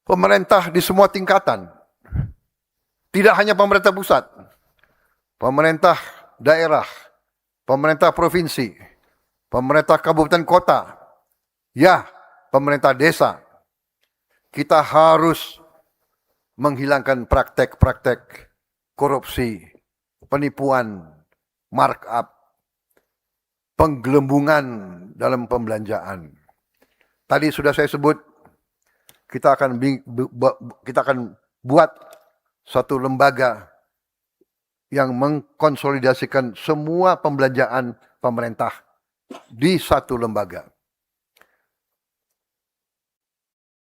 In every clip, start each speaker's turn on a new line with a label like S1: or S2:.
S1: pemerintah di semua tingkatan, tidak hanya pemerintah pusat, pemerintah daerah, pemerintah provinsi, pemerintah kabupaten kota, ya, pemerintah desa, kita harus menghilangkan praktek-praktek korupsi, penipuan, markup, penggelembungan dalam pembelanjaan. Tadi sudah saya sebut, kita akan buat satu lembaga yang mengkonsolidasikan semua pembelanjaan pemerintah di satu lembaga.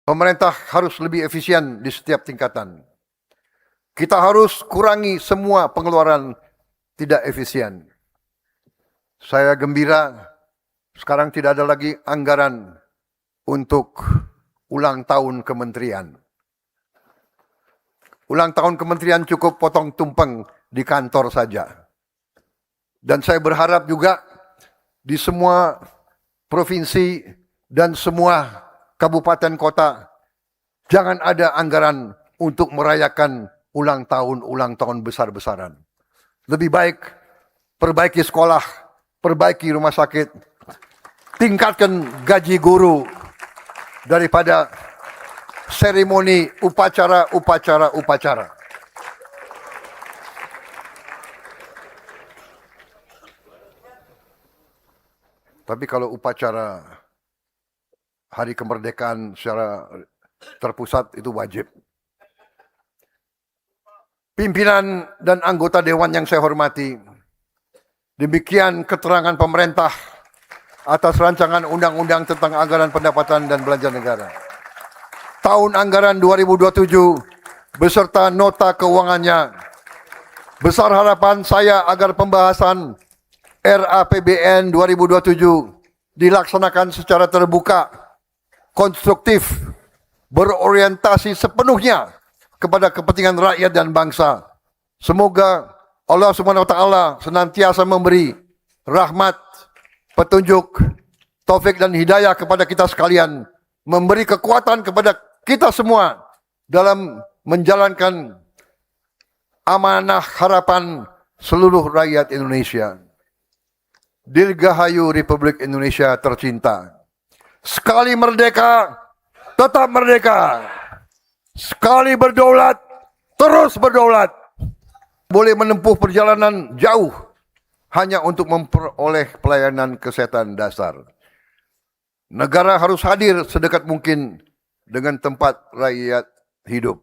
S1: Pemerintah harus lebih efisien di setiap tingkatan. Kita harus kurangi semua pengeluaran tidak efisien. Saya gembira sekarang tidak ada lagi anggaran untuk ulang tahun kementerian. Ulang tahun kementerian cukup potong tumpeng di kantor saja. Dan saya berharap juga di semua provinsi dan semua kabupaten kota jangan ada anggaran untuk merayakan ulang tahun besar-besaran. Lebih baik perbaiki sekolah, perbaiki rumah sakit, tingkatkan gaji guru daripada seremoni upacara. Tapi kalau upacara hari kemerdekaan secara terpusat itu wajib. Pimpinan dan anggota dewan yang saya hormati, demikian keterangan pemerintah atas rancangan undang-undang tentang anggaran pendapatan dan belanja negara. Tahun anggaran 2027 beserta nota keuangannya. Besar harapan saya agar pembahasan RAPBN 2027 dilaksanakan secara terbuka, konstruktif, berorientasi sepenuhnya kepada kepentingan rakyat dan bangsa. Semoga Allah Subhanahu wa taala senantiasa memberi rahmat, petunjuk, taufik dan hidayah kepada kita sekalian, memberi kekuatan kepada kita semua dalam menjalankan amanah harapan seluruh rakyat Indonesia. Dirgahayu Republik Indonesia tercinta. Sekali merdeka, tetap merdeka. Sekali berdaulat, terus berdaulat. Boleh menempuh perjalanan jauh hanya untuk memperoleh pelayanan kesehatan dasar. Negara harus hadir sedekat mungkin dengan tempat rakyat hidup.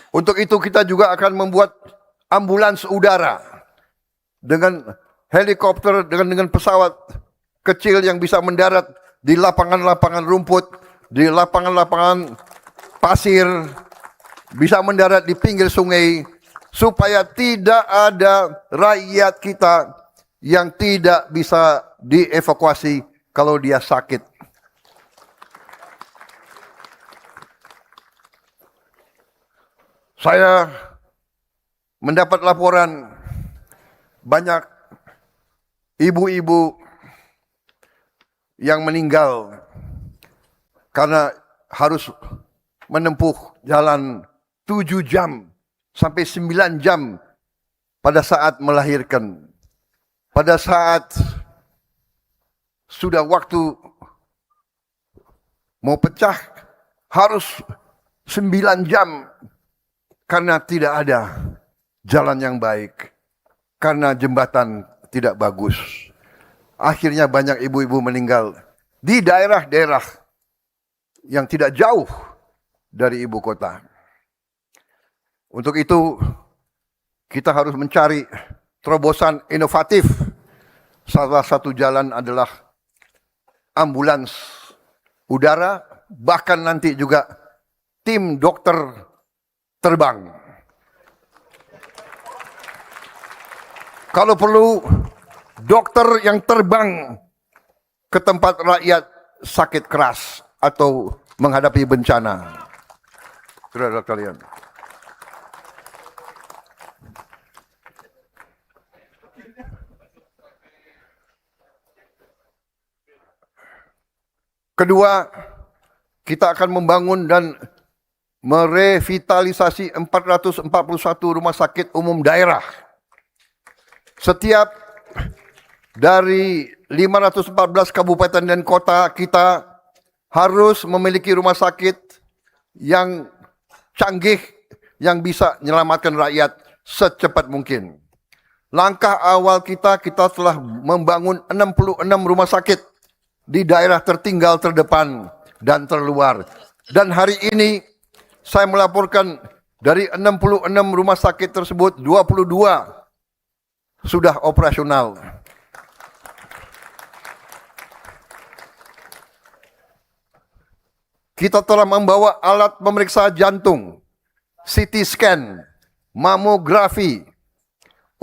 S1: Untuk itu kita juga akan membuat ambulans udara dengan helikopter, dengan pesawat kecil yang bisa mendarat di lapangan-lapangan rumput, di lapangan-lapangan pasir, bisa mendarat di pinggir sungai, supaya tidak ada rakyat kita yang tidak bisa dievakuasi kalau dia sakit. Saya mendapat laporan banyak ibu-ibu yang meninggal karena harus menempuh jalan 7 jam sampai 9 jam pada saat melahirkan. Pada saat sudah waktu mau pecah harus 9 jam karena tidak ada jalan yang baik, karena jembatan tidak bagus. Akhirnya banyak ibu-ibu meninggal di daerah-daerah yang tidak jauh dari ibu kota. Untuk itu kita harus mencari terobosan inovatif. Salah satu jalan adalah ambulans udara, bahkan nanti juga tim dokter terbang. Kalau perlu, dokter yang terbang ke tempat rakyat sakit keras atau menghadapi bencana. Saudara kalian. Kedua, kita akan membangun dan merevitalisasi 441 rumah sakit umum daerah. Setiap dari 514 kabupaten dan kota kita harus memiliki rumah sakit yang canggih yang bisa menyelamatkan rakyat secepat mungkin. Langkah awal kita telah membangun 66 rumah sakit di daerah tertinggal, terdepan, dan terluar. Dan hari ini saya melaporkan dari 66 rumah sakit tersebut 22 sudah operasional. Kita telah membawa alat pemeriksa jantung, CT scan, mamografi,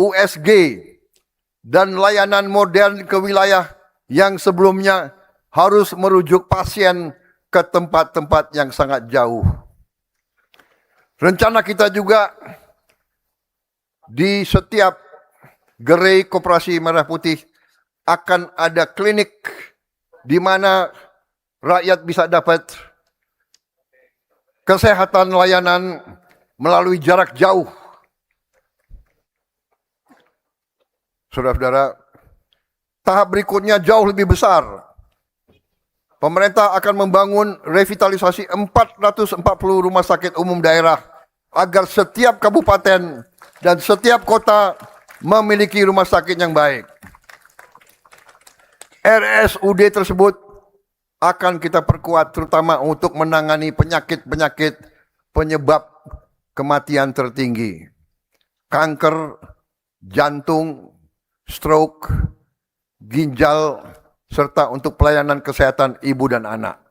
S1: USG, dan layanan modern ke wilayah yang sebelumnya harus merujuk pasien ke tempat-tempat yang sangat jauh. Rencana kita juga di setiap gerai Koperasi Merah Putih akan ada klinik di mana rakyat bisa dapat kesehatan layanan melalui jarak jauh. Saudara-saudara, tahap berikutnya jauh lebih besar. Pemerintah akan membangun revitalisasi 440 rumah sakit umum daerah agar setiap kabupaten dan setiap kota memiliki rumah sakit yang baik. RSUD tersebut akan kita perkuat terutama untuk menangani penyakit-penyakit penyebab kematian tertinggi. Kanker, jantung, stroke, ginjal, serta untuk pelayanan kesehatan ibu dan anak.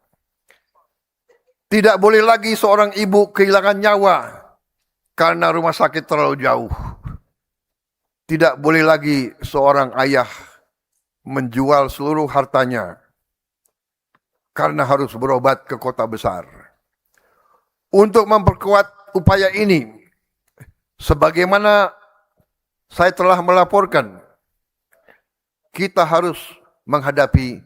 S1: Tidak boleh lagi seorang ibu kehilangan nyawa karena rumah sakit terlalu jauh. Tidak boleh lagi seorang ayah menjual seluruh hartanya karena harus berobat ke kota besar. Untuk memperkuat upaya ini, sebagaimana saya telah melaporkan, kita harus menghadapi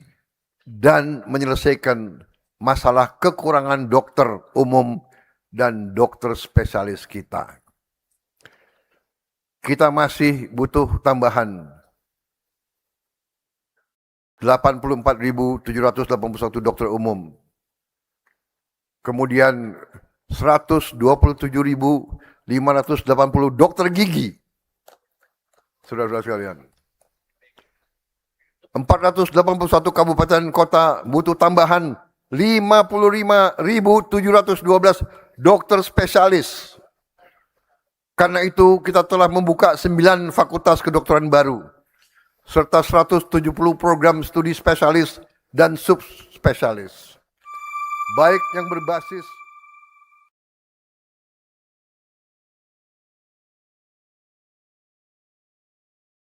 S1: dan menyelesaikan masalah kekurangan dokter umum dan dokter spesialis kita. Kita masih butuh tambahan 84.781 dokter umum. Kemudian 127.580 dokter gigi. Saudara-saudara sekalian. 481 kabupaten kota butuh tambahan 55.712 dokter spesialis. Karena itu kita telah membuka 9 fakultas kedokteran baru serta 170 program studi spesialis dan subspesialis. Baik yang berbasis